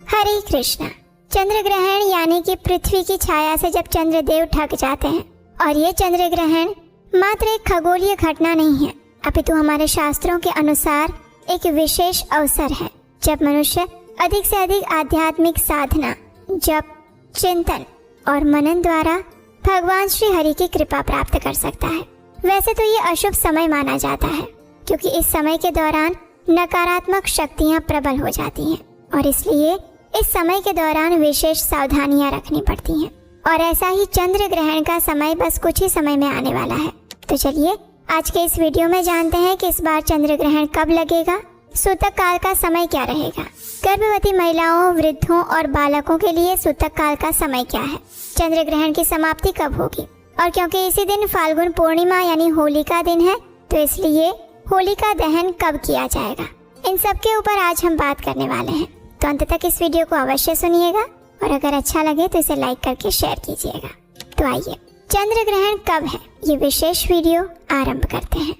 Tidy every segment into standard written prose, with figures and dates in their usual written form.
हरे कृष्णा। चंद्र ग्रहण यानी कि पृथ्वी की छाया से जब चंद्रदेव ढक जाते हैं, और ये चंद्र ग्रहण मात्र एक खगोलीय घटना नहीं है, अपितु हमारे शास्त्रों के अनुसार एक विशेष अवसर है जब मनुष्य अधिक से अधिक आध्यात्मिक साधना, जप, चिंतन और मनन द्वारा भगवान श्री हरि की कृपा प्राप्त कर सकता है। वैसे तो ये अशुभ समय माना जाता है, क्योंकि इस समय के दौरान नकारात्मक शक्तियां प्रबल हो जाती हैं और इसलिए इस समय के दौरान विशेष सावधानियां रखनी पड़ती हैं। और ऐसा ही चंद्र ग्रहण का समय बस कुछ ही समय में आने वाला है। तो चलिए आज के इस वीडियो में जानते हैं कि इस बार चंद्र ग्रहण कब लगेगा, सूतक काल का समय क्या रहेगा, गर्भवती महिलाओं, वृद्धों और बालकों के लिए सूतक काल का समय क्या है, चंद्र ग्रहण की समाप्ति कब होगी, और क्योंकि इसी दिन फाल्गुन पूर्णिमा यानी होली का दिन है, तो इसलिए होलिका दहन कब किया जाएगा, इन सब के ऊपर आज हम बात करने वाले हैं। तो अंत तक इस वीडियो को अवश्य सुनिएगा और अगर अच्छा लगे तो इसे लाइक करके शेयर कीजिएगा। तो आइए चंद्र ग्रहण कब है, ये विशेष वीडियो आरंभ करते हैं।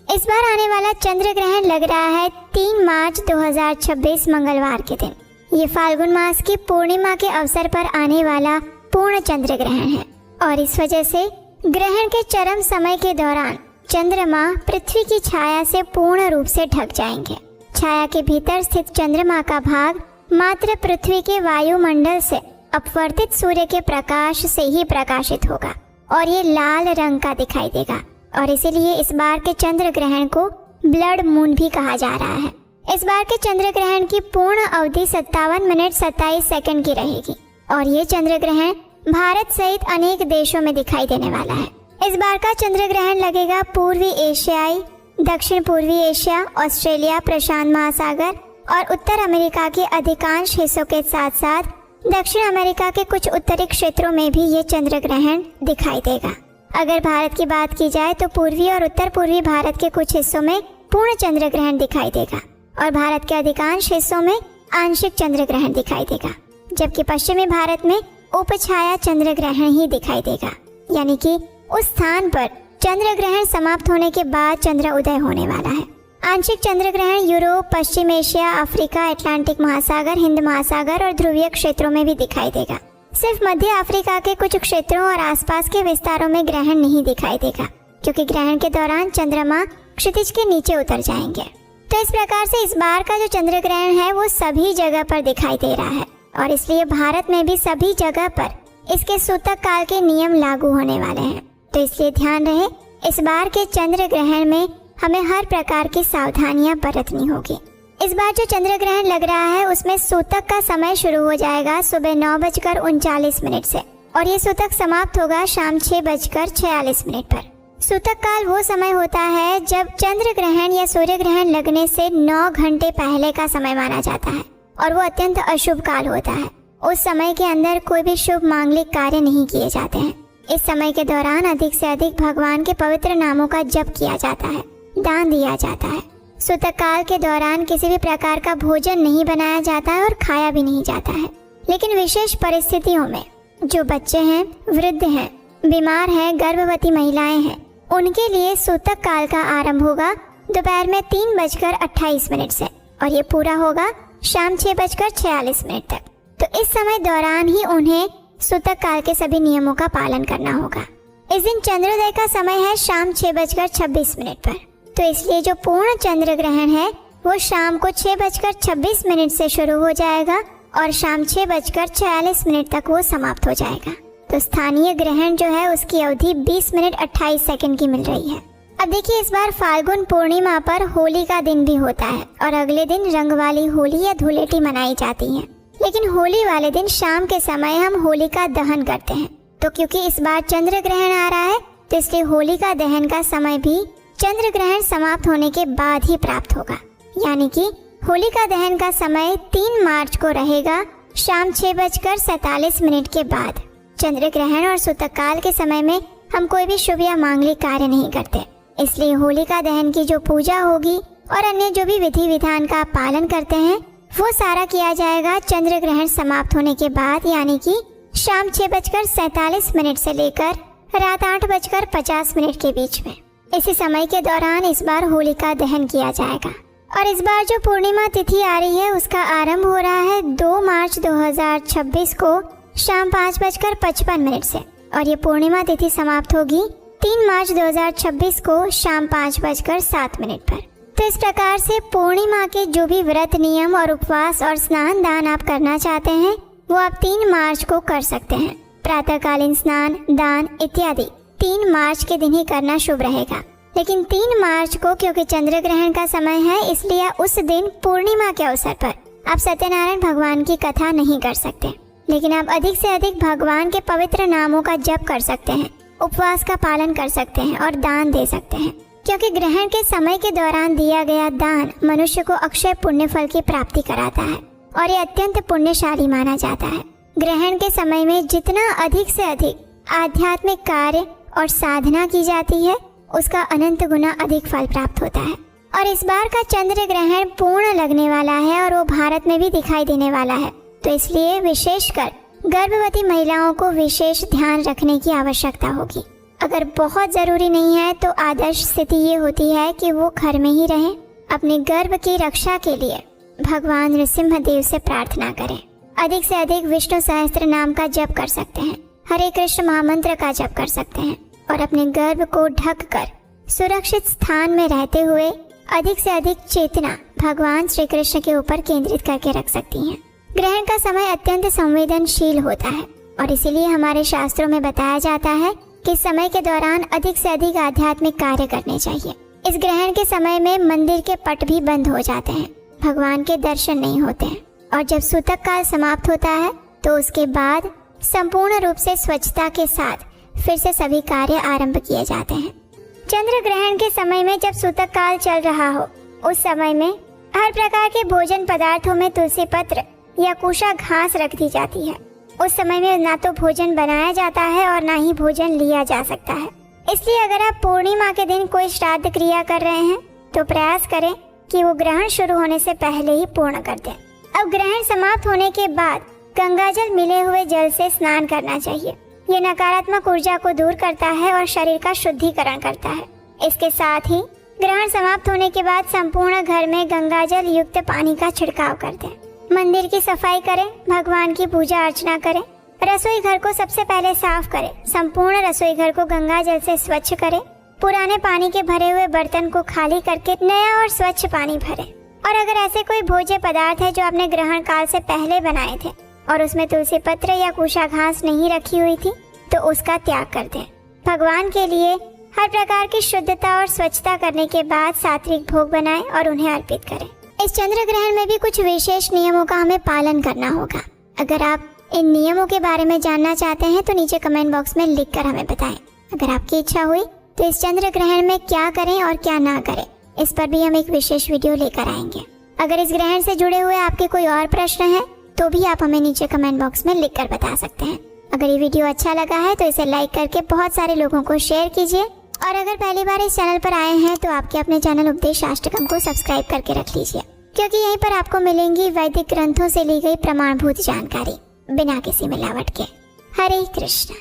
इस बार आने वाला चंद्र ग्रहण लग रहा है 3 मार्च 2026 मंगलवार के दिन। ये फाल्गुन मास की पूर्णिमा के अवसर पर आने वाला पूर्ण चंद्र ग्रहण है और इस वजह से ग्रहण के चरम समय के दौरान चंद्रमा पृथ्वी की छाया से पूर्ण रूप से ढक जाएंगे। छाया के भीतर स्थित चंद्रमा का भाग मात्र पृथ्वी के वायुमंडल से अपवर्तित सूर्य के प्रकाश से ही प्रकाशित होगा और ये लाल रंग का दिखाई देगा और इसीलिए इस बार के चंद्र ग्रहण को ब्लड मून भी कहा जा रहा है। इस बार के चंद्र ग्रहण की पूर्ण अवधि 57 मिनट 27 सेकंड की रहेगी और ये चंद्र ग्रहण भारत सहित अनेक देशों में दिखाई देने वाला है। इस बार का चंद्र ग्रहण लगेगा पूर्वी एशियाई, दक्षिण पूर्वी एशिया, ऑस्ट्रेलिया, प्रशांत महासागर और उत्तर अमेरिका के अधिकांश हिस्सों के साथ साथ दक्षिण अमेरिका के कुछ उत्तरी क्षेत्रों में भी ये चंद्र ग्रहण दिखाई देगा। अगर भारत की बात की जाए तो पूर्वी और उत्तर पूर्वी भारत के कुछ हिस्सों में पूर्ण चंद्र ग्रहण दिखाई देगा और भारत के अधिकांश हिस्सों में आंशिक चंद्र ग्रहण दिखाई देगा, जबकि पश्चिमी भारत में उपछाया चंद्र ग्रहण ही दिखाई देगा, यानी कि उस स्थान पर चंद्र ग्रहण समाप्त होने के बाद चंद्र उदय होने वाला है। आंशिक चंद्र ग्रहण यूरोप, पश्चिम एशिया, अफ्रीका, अटलांटिक महासागर, हिंद महासागर और ध्रुवीय क्षेत्रों में भी दिखाई देगा। सिर्फ मध्य अफ्रीका के कुछ क्षेत्रों और आसपास के विस्तारों में ग्रहण नहीं दिखाई देगा, क्योंकि ग्रहण के दौरान चंद्रमा क्षितिज के नीचे उतर जाएंगे। तो इस प्रकार से इस बार का जो चंद्र ग्रहण है वो सभी जगह पर दिखाई दे रहा है और इसलिए भारत में भी सभी जगह पर इसके सूतक काल के नियम लागू होने वाले हैं। तो इसलिए ध्यान रहे, इस बार के चंद्र ग्रहण में हमें हर प्रकार की सावधानियां बरतनी होगी। इस बार जो चंद्र ग्रहण लग रहा है उसमें सूतक का समय शुरू हो जाएगा सुबह 9:39 से और ये सूतक समाप्त होगा शाम 6:46 पर। सूतक काल वो समय होता है जब चंद्र ग्रहण या सूर्य ग्रहण लगने से 9 घंटे पहले का समय माना जाता है और वो अत्यंत अशुभ काल होता है। उस समय के अंदर कोई भी शुभ मांगलिक कार्य नहीं किए जाते हैं। इस समय के दौरान अधिक से अधिक भगवान के पवित्र नामों का जप किया जाता है, दान दिया जाता है। सूतक काल के दौरान किसी भी प्रकार का भोजन नहीं बनाया जाता है और खाया भी नहीं जाता है। लेकिन विशेष परिस्थितियों में जो बच्चे हैं, वृद्ध हैं, बीमार हैं, गर्भवती महिलाएं हैं, उनके लिए सूतक काल का आरंभ होगा दोपहर में 3:28 से और ये पूरा होगा शाम 6:46 तक। तो इस समय दौरान ही उन्हें सूतक काल के सभी नियमों का पालन करना होगा। इस दिन चंद्रोदय का समय है शाम 6:26 पर, तो इसलिए जो पूर्ण चंद्र ग्रहण है वो शाम को 6:26 से शुरू हो जाएगा और शाम 6:46 तक वो समाप्त हो जाएगा। तो स्थानीय ग्रहण जो है उसकी अवधि 20 मिनट 28 सेकंड की मिल रही है। अब देखिए, इस बार फाल्गुन पूर्णिमा पर होली का दिन भी होता है और अगले दिन रंग वाली होली या धुलेटी मनाई जाती है। लेकिन होली वाले दिन शाम के समय हम होलिका दहन करते हैं। तो क्योंकि इस बार चंद्र ग्रहण आ रहा है तो इसलिए होलिका दहन का समय भी चंद्र ग्रहण समाप्त होने के बाद ही प्राप्त होगा, यानी कि होलिका दहन का समय 3 मार्च को रहेगा शाम 6:47 के बाद। चंद्र ग्रहण और सूतक काल के समय में हम कोई भी शुभ या मांगलिक कार्य नहीं करते, इसलिए होलिका दहन की जो पूजा होगी और अन्य जो भी विधि विधान का पालन करते हैं वो सारा किया जाएगा चंद्र ग्रहण समाप्त होने के बाद, यानी कि शाम 6:47 से लेकर रात 8:50 के बीच में। इसी समय के दौरान इस बार होलिका दहन किया जाएगा। और इस बार जो पूर्णिमा तिथि आ रही है उसका आरंभ हो रहा है 2 मार्च 2026 को शाम 5:55 से और ये पूर्णिमा तिथि समाप्त होगी 3 मार्च 2026 को शाम 5:07 पर। तो इस प्रकार से पूर्णिमा के जो भी व्रत, नियम और उपवास और स्नान दान आप करना चाहते हैं वो आप 3 मार्च को कर सकते हैं। प्रातःकालीन स्नान, दान इत्यादि 3 मार्च के दिन ही करना शुभ रहेगा। लेकिन 3 मार्च को क्योंकि चंद्र ग्रहण का समय है, इसलिए उस दिन पूर्णिमा के अवसर पर आप सत्यनारायण भगवान की कथा नहीं कर सकते। लेकिन आप अधिक से अधिक भगवान के पवित्र नामों का जप कर सकते हैं, उपवास का पालन कर सकते हैं और दान दे सकते हैं। क्योंकि ग्रहण के समय के दौरान दिया गया दान मनुष्य को अक्षय पुण्य फल की प्राप्ति कराता है और ये अत्यंत पुण्यशाली माना जाता है। ग्रहण के समय में जितना अधिक से अधिक आध्यात्मिक कार्य और साधना की जाती है उसका अनंत गुना अधिक फल प्राप्त होता है। और इस बार का चंद्र ग्रहण पूर्ण लगने वाला है और वो भारत में भी दिखाई देने वाला है। तो इसलिए विशेषकर गर्भवती महिलाओं को विशेष ध्यान रखने की आवश्यकता होगी। अगर बहुत जरूरी नहीं है तो आदर्श स्थिति ये होती है कि वो घर में ही रहें, अपने गर्भ की रक्षा के लिए भगवान नृसिंह देव से प्रार्थना करें। अधिक से अधिक विष्णु सहस्त्र नाम का जप कर सकते हैं, हरे कृष्ण महामंत्र का जप कर सकते हैं और अपने गर्भ को ढककर सुरक्षित स्थान में रहते हुए अधिक से अधिक चेतना भगवान श्री कृष्ण के ऊपर केंद्रित करके रख सकती हैं। ग्रहण का समय अत्यंत संवेदनशील होता है और इसीलिए हमारे शास्त्रों में बताया जाता है कि समय के दौरान अधिक से अधिक आध्यात्मिक कार्य करने चाहिए। इस ग्रहण के समय में मंदिर के पट भी बंद हो जाते हैं, भगवान के दर्शन नहीं होते हैं और जब सूतक काल समाप्त होता है तो उसके बाद संपूर्ण रूप से स्वच्छता के साथ फिर से सभी कार्य आरंभ किए जाते हैं। चंद्र ग्रहण के समय में जब सूतक काल चल रहा हो उस समय में हर प्रकार के भोजन पदार्थों में तुलसी पत्र या कुशा घास रख दी जाती है। उस समय में ना तो भोजन बनाया जाता है और ना ही भोजन लिया जा सकता है। इसलिए अगर आप पूर्णिमा के दिन कोई श्राद्ध क्रिया कर रहे हैं तो प्रयास करें कि वो ग्रहण शुरू होने से पहले ही पूर्ण कर दें। अब ग्रहण समाप्त होने के बाद गंगाजल मिले हुए जल से स्नान करना चाहिए। ये नकारात्मक ऊर्जा को दूर करता है और शरीर का शुद्धिकरण करता है। इसके साथ ही ग्रहण समाप्त होने के बाद संपूर्ण घर में गंगाजल युक्त पानी का छिड़काव कर दें। मंदिर की सफाई करें, भगवान की पूजा अर्चना करें, रसोई घर को सबसे पहले साफ करें, संपूर्ण रसोई घर को गंगाजल से स्वच्छ करें, पुराने पानी के भरे हुए बर्तन को खाली करके नया और स्वच्छ पानी भरें। और अगर ऐसे कोई भोज्य पदार्थ है जो आपने ग्रहण काल से पहले बनाए थे और उसमें तुलसी पत्र या कुशा घास नहीं रखी हुई थी तो उसका त्याग कर दें। भगवान के लिए हर प्रकार की शुद्धता और स्वच्छता करने के बाद सात्विक भोग बनाएं और उन्हें अर्पित करें। इस चंद्र ग्रहण में भी कुछ विशेष नियमों का हमें पालन करना होगा। अगर आप इन नियमों के बारे में जानना चाहते हैं तो नीचे कमेंट बॉक्स में लिखकर हमें बताएं। अगर आपकी इच्छा हुई तो इस चंद्र ग्रहण में क्या करें और क्या ना करें इस पर भी हम एक विशेष वीडियो लेकर आएंगे। अगर इस ग्रहण से जुड़े हुए आपके कोई और प्रश्न है तो भी आप हमें नीचे कमेंट बॉक्स में लिखकर बता सकते हैं। अगर ये वीडियो अच्छा लगा है तो इसे लाइक करके बहुत सारे लोगों को शेयर कीजिए और अगर पहली बार इस चैनल पर आए हैं तो आपके अपने चैनल उपदेश अष्टकम को सब्सक्राइब करके रख लीजिए, क्योंकि यहीं पर आपको मिलेंगी वैदिक ग्रंथों से ली गई प्रमाणभूत जानकारी बिना किसी मिलावट के। हरे कृष्ण।